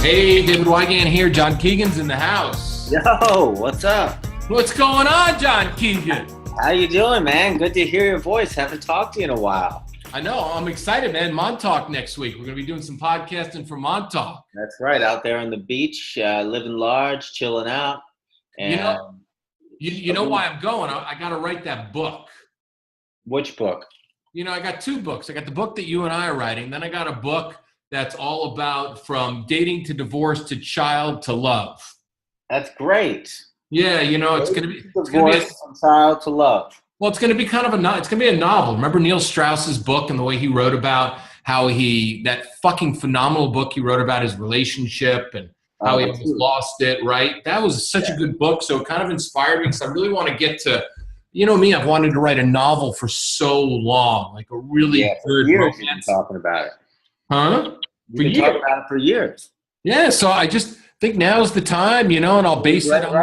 Hey, David Wygant here. John Keegan's in the house. Yo, what's up? What's going on, John Keegan? How you doing, man? Good to hear your voice. Haven't talked to you in a while. I know. I'm excited, man. Montauk next week. We're going to be doing some podcasting from Montauk. That's right. Out there on the beach, living large, chilling out. And you know why I'm going? I got to write that book. Which book? You know, I got two books. I got the book that you and I are writing. Then I got a book that's all about from dating to divorce to child to love. That's great. Yeah, you know, it's going to be divorce from child to love. Well, it's going to be kind of it's going to be a novel. Remember Neil Strauss's book and the way he wrote about how that fucking phenomenal book he wrote about his relationship and how he almost lost it, right? That was such a good book. So it kind of inspired me because I really want to get to, you know me, I've wanted to write a novel for so long, like a really good years romance. You've been talking about it. Huh? You've been talking about it for years. Yeah, so I just think now's the time, you know, and I'll base it on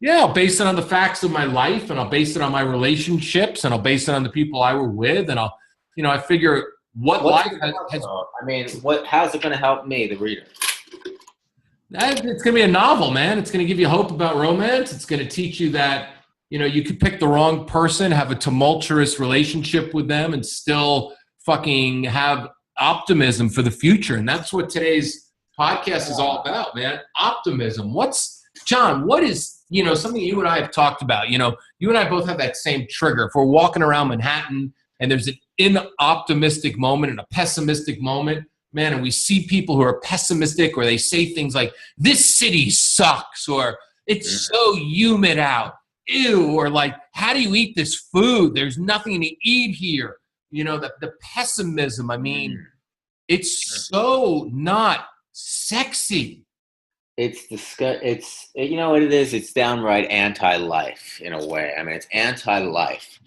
I'll base it on the facts of my life, and I'll base it on my relationships, and I'll base it on the people I were with, and I'll, you know, I figure what's life has. I mean, how's it going to help me, the reader? It's going to be a novel, man. It's going to give you hope about romance. It's going to teach you that, you know, you could pick the wrong person, have a tumultuous relationship with them, and still fucking have optimism for the future. And that's what today's podcast is all about, man. Optimism. John, what is, you know, something you and I have talked about? You know, you and I both have that same trigger. If we're walking around Manhattan and there's an optimistic moment and a pessimistic moment, man, and we see people who are pessimistic or they say things like, this city sucks, or it's so humid out, ew, or like, how do you eat this food? There's nothing to eat here. You know, the pessimism, I mean, it's so not sexy. It's you know what it is? It's downright anti-life in a way. I mean, it's anti-life.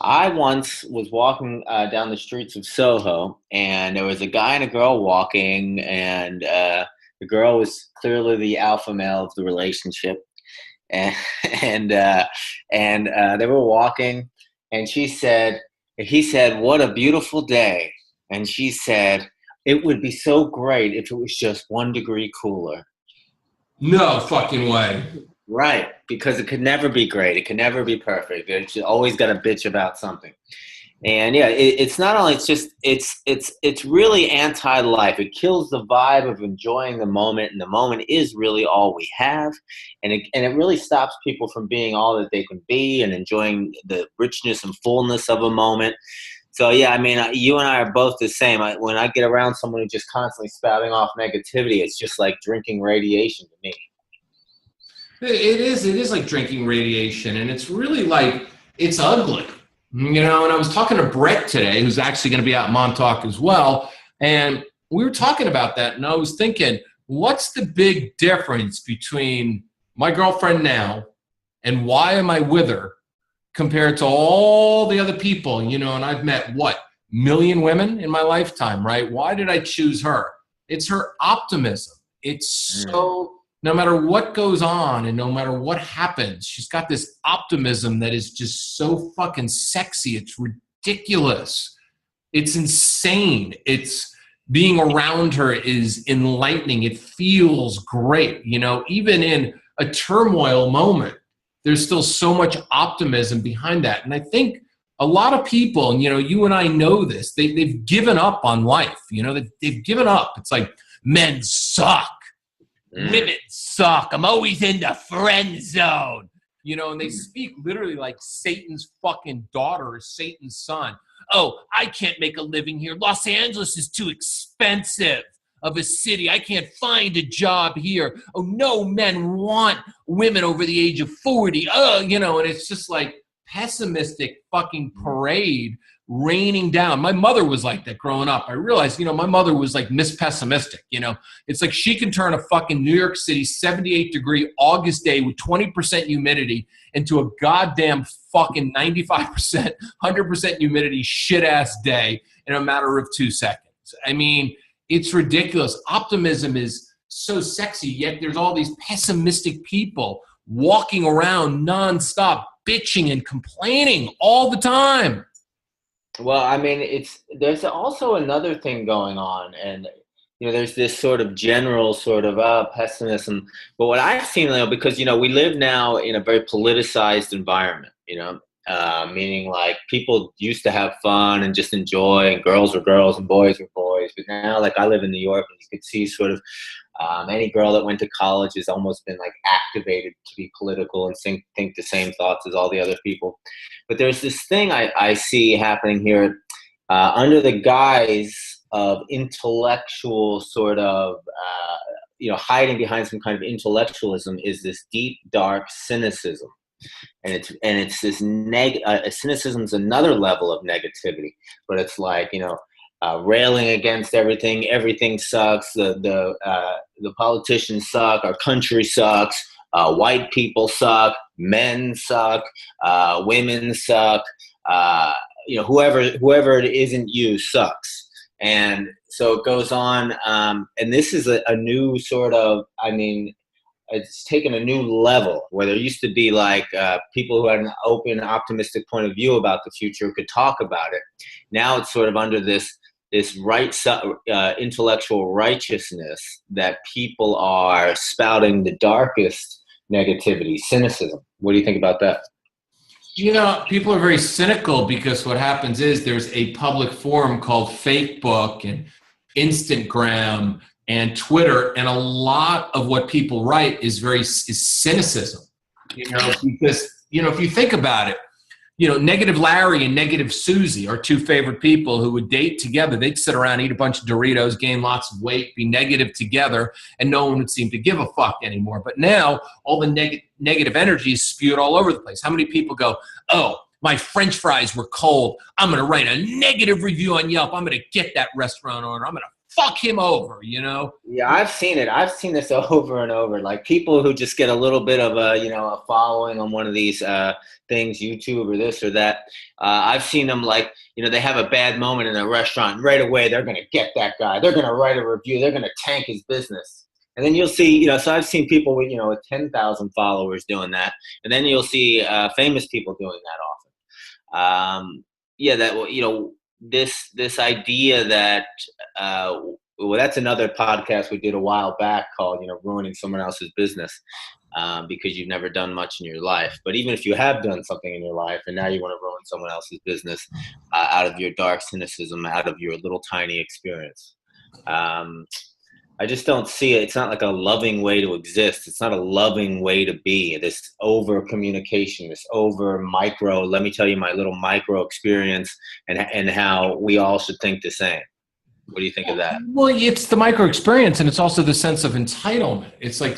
I once was walking down the streets of Soho, and there was a guy and a girl walking, and the girl was clearly the alpha male of the relationship, and they were walking, and he said, "What a beautiful day," and she said, "It would be so great if it was just 1 degree cooler." No fucking way. Right, because it could never be great. It could never be perfect. It's always got to bitch about something. And yeah, it's not only, it's really anti-life. It kills the vibe of enjoying the moment, and the moment is really all we have. And it really stops people from being all that they can be and enjoying the richness and fullness of a moment. So yeah, I mean, you and I are both the same. When I get around someone who's just constantly spouting off negativity, it's just like drinking radiation to me. It is like drinking radiation, and it's really like, it's ugly, you know. And I was talking to Brett today, who's actually going to be out in Montauk as well, and we were talking about that, and I was thinking, what's the big difference between my girlfriend now and why am I with her compared to all the other people, you know? And I've met, million women in my lifetime, right? Why did I choose her? It's her optimism. It's so... No matter what goes on and no matter what happens, she's got this optimism that is just so fucking sexy. It's ridiculous. It's insane. It's being around her is enlightening. It feels great. You know, even in a turmoil moment, there's still so much optimism behind that. And I think a lot of people, and you know, you and I know this, they've given up on life. You know, they've given up. It's like, men suck. Women suck. I'm always in the friend zone. You know, and they speak literally like Satan's fucking daughter or Satan's son. Oh, I can't make a living here. Los Angeles is too expensive of a city. I can't find a job here. Oh, no men want women over the age of 40. Oh, you know, and it's just like pessimistic fucking parade raining down. My mother was like that growing up. I realized, you know, my mother was like Miss Pessimistic, you know. It's like she can turn a fucking New York City 78-degree August day with 20% humidity into a goddamn fucking 95%, 100% humidity shit-ass day in a matter of 2 seconds. I mean, it's ridiculous. Optimism is so sexy, yet there's all these pessimistic people walking around nonstop, bitching and complaining all the time. Well, I mean, there's also another thing going on, and there's this sort of general sort of pessimism. But what I've seen, because we live now in a very politicized environment, meaning like people used to have fun and just enjoy, and girls were girls and boys were boys. But now, like, I live in New York, and you could see sort of any girl that went to college has almost been like activated to be political and think the same thoughts as all the other people. But there's this thing I see happening here under the guise of intellectual sort of, hiding behind some kind of intellectualism, is this deep, dark cynicism. And it's this cynicism is another level of negativity, but it's like, railing against everything. Everything sucks. The politicians suck. Our country sucks. White people suck. Men suck. Women suck. Whoever it isn't you sucks. And so it goes on. And this is a new sort of, it's taken a new level where there used to be like people who had an open, optimistic point of view about the future could talk about it. Now it's sort of under this intellectual righteousness that people are spouting the darkest negativity, cynicism. What do you think about that? People are very cynical because what happens is there's a public forum called Facebook and Instagram and Twitter, and a lot of what people write is cynicism. Because if you think about it, Negative Larry and Negative Susie are two favorite people who would date together. They'd sit around, eat a bunch of Doritos, gain lots of weight, be negative together, and no one would seem to give a fuck anymore. But now all the negative energy is spewed all over the place. How many people go, oh, my French fries were cold. I'm going to write a negative review on Yelp. I'm going to get that restaurant owner. I'm going to fuck him over, Yeah, I've seen it. I've seen this over and over. Like people who just get a little bit of a following on one of these things, YouTube or this or that. I've seen them like, they have a bad moment in a restaurant. Right away, they're going to get that guy. They're going to write a review. They're going to tank his business. And then you'll see, so I've seen people with 10,000 followers doing that. And then you'll see famous people doing that often. This idea that that's another podcast we did a while back called ruining someone else's business, because you've never done much in your life. But even if you have done something in your life and now you want to ruin someone else's business out of your dark cynicism, out of your little tiny experience, I just don't see it. It's not like a loving way to exist. It's not a loving way to be. This over communication, this over micro, let me tell you my little micro experience and how we all should think the same. What do you think of that? Well, it's the micro experience, and it's also the sense of entitlement. It's like,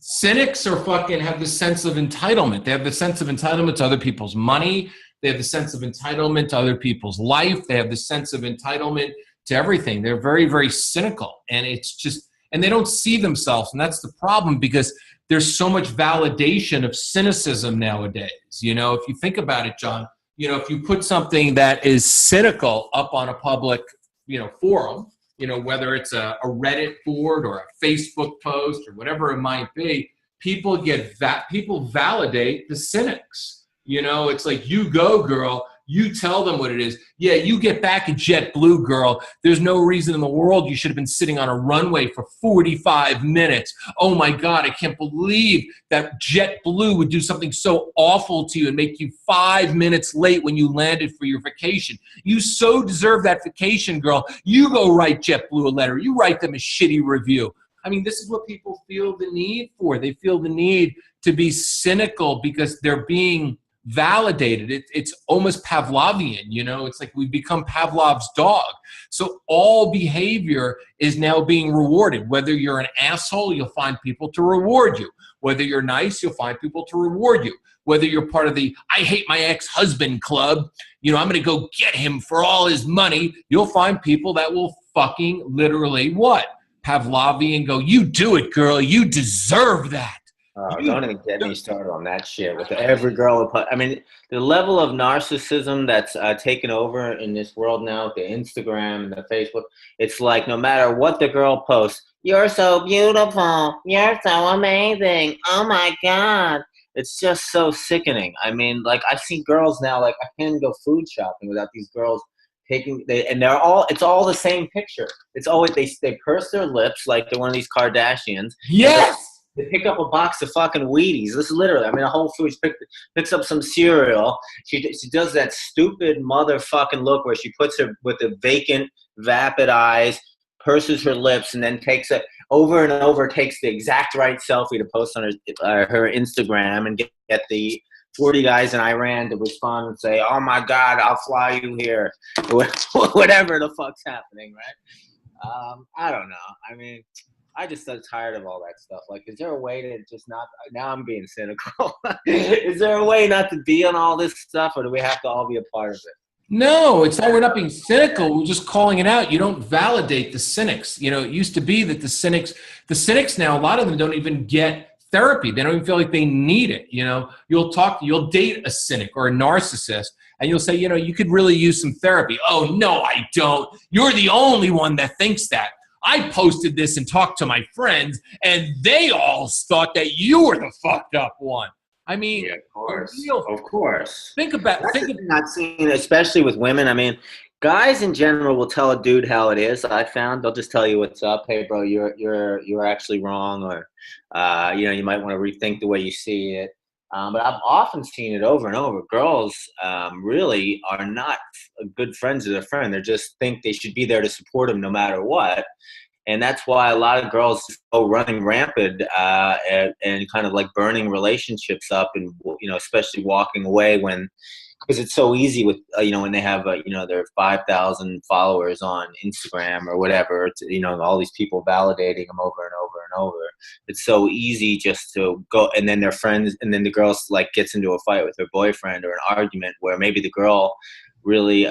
cynics are fucking have the sense of entitlement. They have the sense of entitlement to other people's money. They have the sense of entitlement to other people's life. They have the sense of entitlement to everything. They're very, very cynical, and and they don't see themselves. And that's the problem, because there's so much validation of cynicism nowadays. If you think about it, John, if you put something that is cynical up on a public, forum, whether it's a Reddit board or a Facebook post or whatever it might be, people validate the cynics. It's like, you go, girl. You tell them what it is. Yeah, you get back at JetBlue, girl. There's no reason in the world you should have been sitting on a runway for 45 minutes. Oh my God, I can't believe that JetBlue would do something so awful to you and make you 5 minutes late when you landed for your vacation. You so deserve that vacation, girl. You go write JetBlue a letter. You write them a shitty review. This is what people feel the need for. They feel the need to be cynical because they're being validated. It's almost Pavlovian, it's like we've become Pavlov's dog. So all behavior is now being rewarded. Whether you're an asshole, you'll find people to reward you. Whether you're nice, you'll find people to reward you. Whether you're part of the I hate my ex-husband club, I'm going to go get him for all his money, you'll find people that will fucking literally what? Pavlovian go, you do it, girl. You deserve that. Don't even get me started on that shit with every girl. The level of narcissism that's taken over in this world now with the Instagram and the Facebook, it's like no matter what the girl posts, you're so beautiful, you're so amazing, oh my God. It's just so sickening. I've seen girls now, like I can't go food shopping without these girls it's all the same picture. It's always they purse their lips like they're one of these Kardashians. Yes. They pick up a box of fucking Wheaties. This is literally, I mean, a Whole Foods picks up some cereal. She does that stupid motherfucking look where she puts her with the vacant, vapid eyes, purses her lips, and then takes it over and over, takes the exact right selfie to post on her Instagram and get the 40 guys in Iran to respond and say, "Oh my God, I'll fly you here," whatever the fuck's happening, right? I don't know. I mean, I just got tired of all that stuff. Like, is there a way to just not? Now I'm being cynical. Is there a way not to be on all this stuff, or do we have to all be a part of it? No, it's not. We're not being cynical. We're just calling it out. You don't validate the cynics. You know, it used to be that the cynics now, a lot of them don't even get therapy. They don't even feel like they need it. You know, you'll date a cynic or a narcissist, and you'll say, you know, you could really use some therapy. Oh, no, I don't. You're the only one that thinks that. I posted this and talked to my friends, and they all thought that you were the fucked up one. I mean, yeah, of course. Think about not seeing, especially with women. I mean, guys in general will tell a dude how it is. I found they'll just tell you what's up. Hey, bro, you're actually wrong, or you know, you might want to rethink the way you see it. But I've often seen it over and over. Girls really are not good friends of their friend. They just think they should be there to support them no matter what. And that's why a lot of girls go running rampant and kind of like burning relationships up, and, you know, especially walking away because it's so easy with, you know, when they have, you know, their 5,000 followers on Instagram or whatever, you know, all these people validating them over and over and over. It's so easy just to go, and then their friends, and then the girl like gets into a fight with her boyfriend or an argument where maybe the girl really,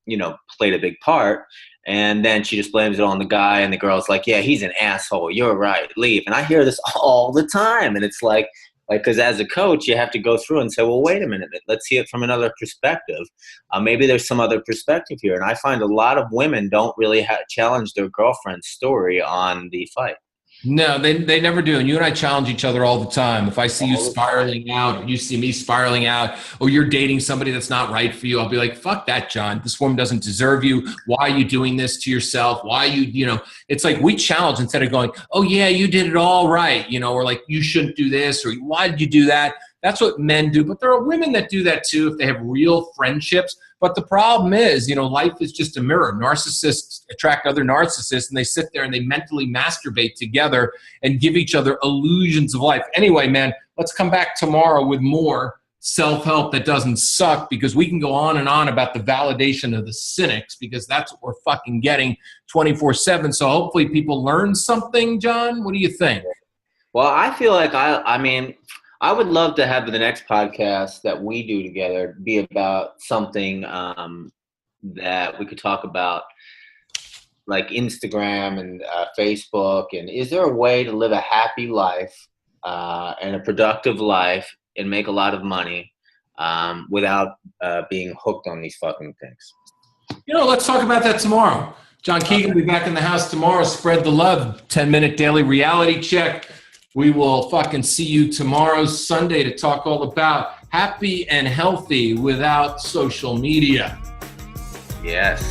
you know, played a big part. And then she just blames it on the guy, and the girl's like, yeah, he's an asshole. You're right. Leave. And I hear this all the time. And it's like, because as a coach, you have to go through and say, well, wait a minute. Let's see it from another perspective. Maybe there's some other perspective here. And I find a lot of women don't really challenge their girlfriend's story on the fight. No, they never do. And you and I challenge each other all the time. If I see you spiraling out, you see me spiraling out, or you're dating somebody that's not right for you, I'll be like, fuck that, John. This woman doesn't deserve you. Why are you doing this to yourself? Why you know, it's like we challenge instead of going, oh yeah, you did it all right. You know, or like, you shouldn't do this, or why did you do that? That's what men do. But there are women that do that too if they have real friendships. But the problem is, you know, life is just a mirror. Narcissists attract other narcissists, and they sit there and they mentally masturbate together and give each other illusions of life. Anyway, man, let's come back tomorrow with more self-help that doesn't suck, because we can go on and on about the validation of the cynics, because that's what we're fucking getting 24/7. So hopefully people learn something, John. What do you think? Well, I feel like I mean, I would love to have the next podcast that we do together be about something that we could talk about, like Instagram and Facebook. And is there a way to live a happy life and a productive life and make a lot of money without being hooked on these fucking things? You know, let's talk about that tomorrow. John Keegan will be back in the house tomorrow. Spread the love. 10-minute daily reality check. We will fucking see you tomorrow, Sunday, to talk all about happy and healthy without social media. Yes.